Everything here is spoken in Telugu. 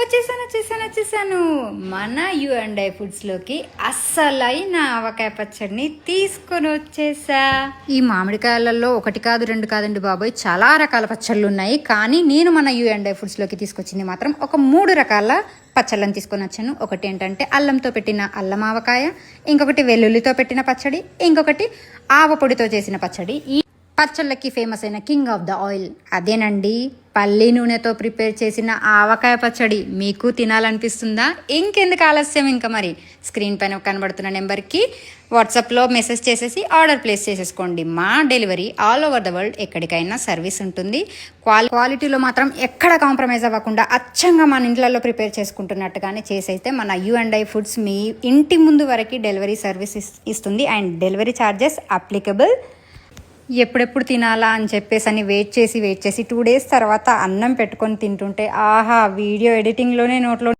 వచ్చేసాను మన U&I ఫుడ్స్లోకి అస్సలైన ఆవకాయ పచ్చడిని తీసుకొని వచ్చేసా. ఈ మామిడికాయలలో ఒకటి కాదు రెండు కాదండి బాబోయ్, చాలా రకాల పచ్చళ్ళు ఉన్నాయి. కానీ నేను మన U&I ఫుడ్స్లోకి తీసుకొచ్చింది మాత్రం ఒక 3 రకాల పచ్చళ్ళని తీసుకొని వచ్చాను. ఒకటి ఏంటంటే అల్లంతో పెట్టిన అల్లం ఆవకాయ, ఇంకొకటి వెల్లుల్లితో పెట్టిన పచ్చడి, ఇంకొకటి ఆవ పొడితో చేసిన పచ్చడి. ఈ పచ్చళ్ళకి ఫేమస్ అయిన కింగ్ ఆఫ్ ద ఆయిల్ అదేనండి, పల్లి నూనెతో ప్రిపేర్ చేసిన ఆవకాయ పచ్చడి. మీకు తినాలనిపిస్తుందా? ఇంకెందుకు ఆలస్యం, ఇంకా మరి స్క్రీన్ పైన కనబడుతున్న నెంబర్కి వాట్సాప్లో మెసేజ్ చేసేసి ఆర్డర్ ప్లేస్ చేసేసుకోండి. మా delivery all over the world, ఎక్కడికైనా సర్వీస్ ఉంటుంది. క్వాలిటీలో మాత్రం ఎక్కడ కాంప్రమైజ్ అవ్వకుండా అచ్చంగా మన ఇంట్లలో ప్రిపేర్ చేసుకుంటున్నట్టుగానే చేసైతే మన U&I ఫుడ్స్ మీ ఇంటి ముందు వరకు డెలివరీ సర్వీస్ ఇస్తుంది. And delivery charges applicable. ఎప్పుడెప్పుడు తినాలా అని చెప్పేసి అని వెయిట్ చేసి 2 డేస్ తర్వాత అన్నం పెట్టుకొని తింటుంటే ఆహా, వీడియో ఎడిటింగ్లోనే నోట్లో